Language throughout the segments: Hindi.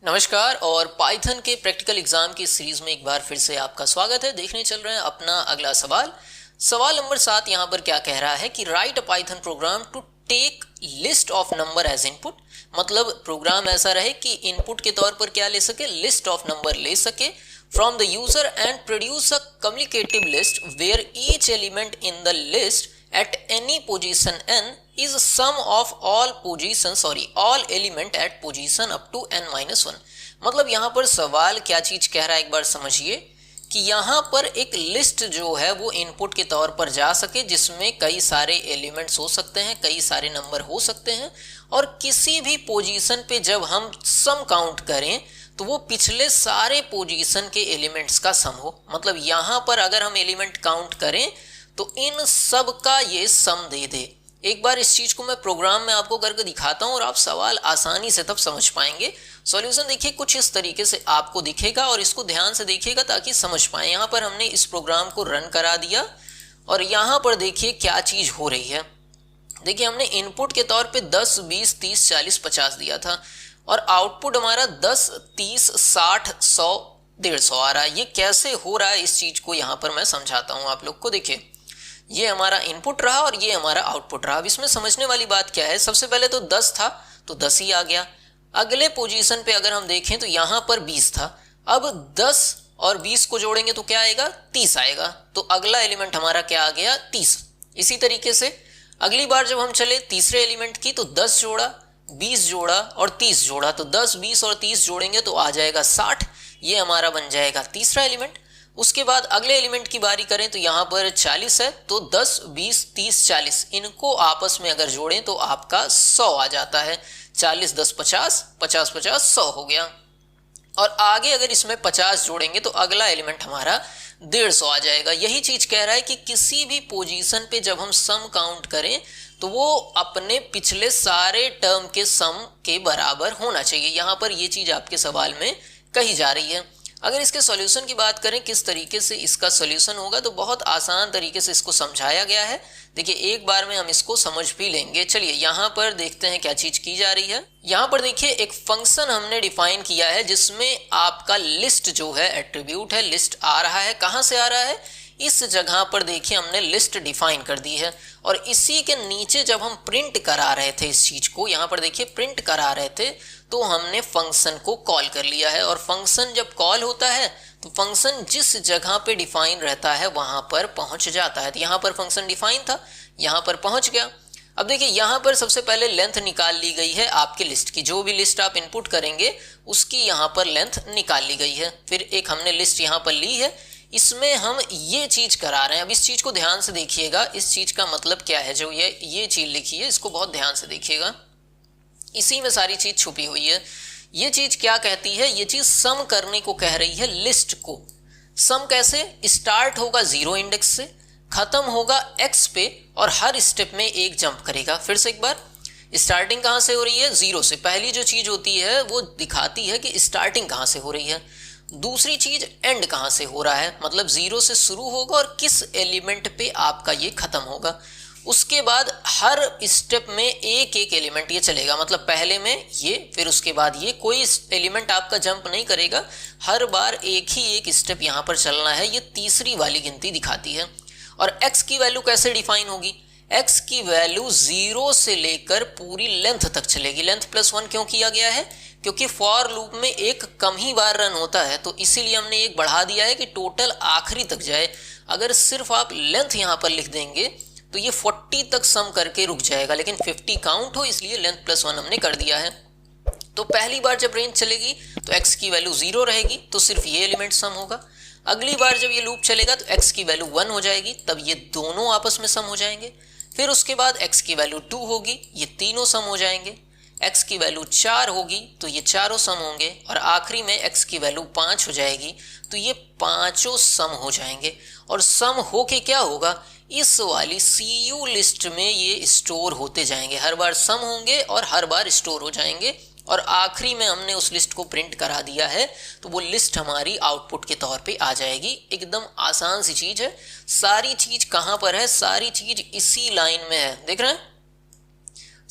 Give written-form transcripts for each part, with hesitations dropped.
नमस्कार और पाइथन के प्रैक्टिकल एग्जाम की सीरीज में एक बार फिर से आपका स्वागत है। देखने चल रहे हैं अपना अगला सवाल। सवाल नंबर 7 यहाँ पर क्या कह रहा है कि write a Python program to take list of number as input. मतलब प्रोग्राम ऐसा रहे कि इनपुट के तौर पर क्या ले सके, लिस्ट ऑफ नंबर ले सके from the user and produce a communicative list where each element in the list at any position n is sum of all element at position up to n-1। मतलब यहाँ पर सवाल क्या चीज कह रहा है एक बार समझिए कि यहाँ पर एक लिस्ट जो है वो इनपुट के तौर पर जा सके जिसमें कई सारे एलिमेंट्स हो सकते हैं, कई सारे नंबर हो सकते हैं, और किसी भी पोजीशन पे जब हम सम काउंट करें तो वो पिछले सारे पोजीशन के एलिमेंट्स का सम हो। मतलब यहाँ पर अगर हम एलिमेंट काउंट करें तो इन सब का ये सम दे दे। एक बार इस चीज को मैं प्रोग्राम में आपको करके दिखाता हूं और आप सवाल आसानी से तब समझ पाएंगे। सॉल्यूशन देखिए कुछ इस तरीके से आपको दिखेगा और इसको ध्यान से देखिएगा ताकि समझ पाए। यहाँ पर हमने इस प्रोग्राम को रन करा दिया और यहाँ पर देखिए क्या चीज हो रही है। देखिए हमने इनपुट के तौर पे 10, 20, 30, 40, 50 दिया था और आउटपुट हमारा 10, 30, 60, 100, 150 आ रहा है। ये कैसे हो रहा है इस चीज को यहाँ पर मैं समझाता हूँ आप लोग को। देखिए ये हमारा इनपुट रहा और ये हमारा आउटपुट रहा। अब इसमें समझने वाली बात क्या है, सबसे पहले तो 10 था तो 10 ही आ गया। अगले पोजीशन पे अगर हम देखें तो यहाँ पर 20 था। अब 10 और 20 को जोड़ेंगे तो क्या आएगा, 30 आएगा। तो अगला एलिमेंट हमारा क्या आ गया, 30। इसी तरीके से अगली बार जब हम चले तीसरे एलिमेंट की तो 10 जोड़ा, 20 जोड़ा और 30 जोड़ा, तो 10, 20 और 30 जोड़ेंगे तो आ जाएगा 60। ये हमारा बन जाएगा तीसरा एलिमेंट। उसके बाद अगले एलिमेंट की बारी करें तो यहाँ पर 40 है, तो 10, 20, 30, 40 इनको आपस में अगर जोड़ें तो आपका 100 आ जाता है। 40, 10, 50, 50, 50, 100 हो गया। और आगे अगर इसमें 50 जोड़ेंगे तो अगला एलिमेंट हमारा 150 आ जाएगा। यही चीज कह रहा है कि किसी भी पोजीशन पे जब हम सम काउंट करें तो वो अपने पिछले सारे टर्म के सम के बराबर होना चाहिए। यहाँ पर ये चीज आपके सवाल में कही जा रही है। अगर इसके सॉल्यूशन की बात करें किस तरीके से इसका सॉल्यूशन होगा तो बहुत आसान तरीके से इसको समझाया गया है। देखिए एक बार में हम इसको समझ भी लेंगे। चलिए यहाँ पर देखते हैं क्या चीज की जा रही है। यहाँ पर देखिए एक फंक्शन हमने डिफाइन किया है जिसमें आपका लिस्ट जो है एट्रीब्यूट है, लिस्ट आ रहा है। कहाँ से आ रहा है, इस जगह पर देखिए हमने लिस्ट डिफाइन कर दी है और इसी के नीचे जब हम प्रिंट करा रहे थे इस चीज को, यहाँ पर देखिए प्रिंट करा रहे थे तो हमने फंक्शन को कॉल कर लिया है। और फंक्शन जब कॉल होता है तो फंक्शन जिस जगह पे डिफाइन रहता है वहां पर पहुंच जाता है। तो यहाँ पर फंक्शन डिफाइन था, यहाँ पर पहुंच गया। अब देखिए यहाँ पर सबसे पहले लेंथ निकाल ली गई है आपकी लिस्ट की। जो भी लिस्ट आप इनपुट करेंगे उसकी यहाँ पर लेंथ निकाल ली गई है। फिर एक हमने लिस्ट यहाँ पर ली है, इसमें हम ये चीज करा रहे हैं। अब इस चीज को ध्यान से देखिएगा, इस चीज का मतलब क्या है। जो ये चीज लिखी है इसको बहुत ध्यान से देखिएगा, इसी में सारी चीज छुपी हुई है। ये चीज क्या कहती है, ये चीज सम करने को कह रही है लिस्ट को। सम कैसे, स्टार्ट होगा 0 इंडेक्स से, खत्म होगा x पे और हर स्टेप में एक जंप करेगा। फिर से एक बार, स्टार्टिंग कहां से हो रही है, 0 से। पहली जो चीज होती है वो दिखाती है कि स्टार्टिंग कहां से हो रही है। दूसरी चीज एंड कहां से हो रहा है, मतलब 0 से शुरू होगा और किस एलिमेंट पे आपका ये खत्म होगा। उसके बाद हर स्टेप में एक एक एलिमेंट ये चलेगा, मतलब पहले में ये, फिर उसके बाद ये, कोई एलिमेंट आपका जंप नहीं करेगा। हर बार एक ही एक स्टेप यहाँ पर चलना है। ये तीसरी वाली गिनती दिखाती है। और x की वैल्यू कैसे डिफाइन होगी, x की वैल्यू 0 से लेकर पूरी लेंथ तक चलेगी। लेंथ +1 क्यों किया गया है, क्योंकि फॉर लूप में एक कम ही बार रन होता है तो इसीलिए हमने एक बढ़ा दिया है कि टोटल आखिरी तक जाए। अगर सिर्फ आप लेंथ यहाँ पर लिख देंगे तो ये 40 तक सम करके रुक जाएगा, लेकिन 50 काउंट हो इसलिए लेंथ +1 हमने कर दिया है। तो पहली बार जब रेंज चलेगी तो x की वैल्यू 0 रहेगी तो सिर्फ ये एलिमेंट सम होगा। अगली बार जब ये लूप चलेगा तो x की वैल्यू 1 हो जाएगी, तब ये दोनों आपस में सम हो जाएंगे। फिर उसके बाद x की वैल्यू 2 होगी, ये तीनों सम हो जाएंगे। x की वैल्यू 4 होगी तो ये चारों सम होंगे और आखिरी में x की वैल्यू 5 हो जाएगी तो ये पांचों सम हो जाएंगे। और सम होके क्या होगा, इस वाली CU लिस्ट में ये स्टोर होते जाएंगे। हर बार सम होंगे और हर बार स्टोर हो जाएंगे और आखिरी में हमने उस लिस्ट को प्रिंट करा दिया है तो वो लिस्ट हमारी आउटपुट के तौर पे आ जाएगी। एकदम आसान सी चीज है। सारी चीज कहां पर है, सारी चीज इसी लाइन में है, देख रहे हैं,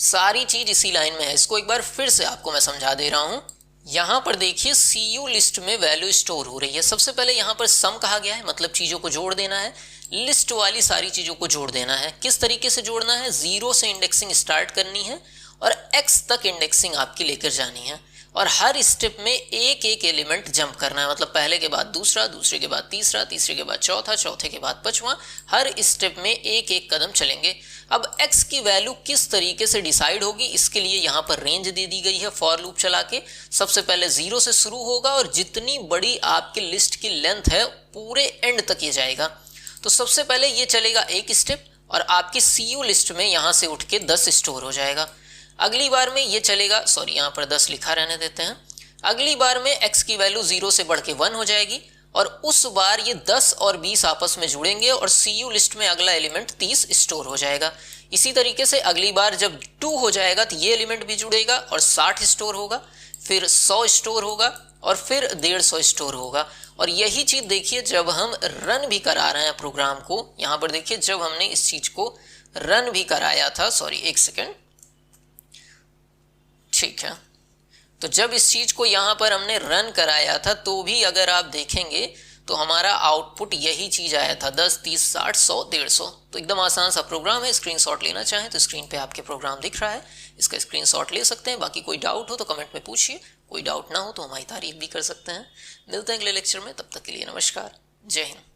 सारी चीज इसी लाइन में है। इसको एक बार फिर से आपको मैं समझा दे रहा हूं। यहाँ पर देखिए CU लिस्ट में वैल्यू स्टोर हो रही है। सबसे पहले यहाँ पर सम कहा गया है, मतलब चीज़ों को जोड़ देना है, लिस्ट वाली सारी चीज़ों को जोड़ देना है। किस तरीके से जोड़ना है, 0 से इंडेक्सिंग स्टार्ट करनी है और x तक इंडेक्सिंग आपकी लेकर जानी है और हर स्टेप में एक एक एलिमेंट जंप करना है, मतलब पहले के बाद दूसरा, दूसरे के बाद तीसरा, तीसरे के बाद चौथा, चौथे के बाद पांचवा, हर स्टेप में एक एक कदम चलेंगे। अब x की वैल्यू किस तरीके से डिसाइड होगी, इसके लिए यहाँ पर रेंज दे दी गई है फॉर लूप चला के। सबसे पहले 0 से शुरू होगा और जितनी बड़ी आपकी लिस्ट की लेंथ है पूरे एंड तक ये जाएगा। तो सबसे पहले ये चलेगा एक स्टेप और आपकी CU लिस्ट में यहाँ से उठ के 10 स्टोर हो जाएगा। अगली बार में ये चलेगा, सॉरी यहाँ पर 10 लिखा रहने देते हैं। अगली बार में x की वैल्यू 0 से बढ़ के 1 हो जाएगी और उस बार ये 10 और 20 आपस में जुड़ेंगे और CU लिस्ट में अगला एलिमेंट 30 स्टोर हो जाएगा। इसी तरीके से अगली बार जब 2 हो जाएगा तो ये एलिमेंट भी जुड़ेगा और 60 स्टोर होगा, फिर 100 स्टोर होगा और फिर 150 स्टोर होगा। और यही चीज़ देखिए जब हम रन भी करा रहे हैं प्रोग्राम को, यहाँ पर देखिए जब हमने इस चीज़ को रन भी कराया था, सॉरी एक सेकेंड, ठीक है, तो जब इस चीज़ को यहाँ पर हमने रन कराया था तो भी अगर आप देखेंगे तो हमारा आउटपुट यही चीज़ आया था, 10, 30, 60, 100, 150। तो एकदम आसान सा प्रोग्राम है। स्क्रीनशॉट लेना चाहें तो स्क्रीन पे आपके प्रोग्राम दिख रहा है, इसका स्क्रीनशॉट ले सकते हैं। बाकी कोई डाउट हो तो कमेंट में पूछिए, कोई डाउट ना हो तो हमारी तारीफ भी कर सकते हैं। मिलते हैं अगले लेक्चर में, तब तक के लिए नमस्कार, जय हिंद।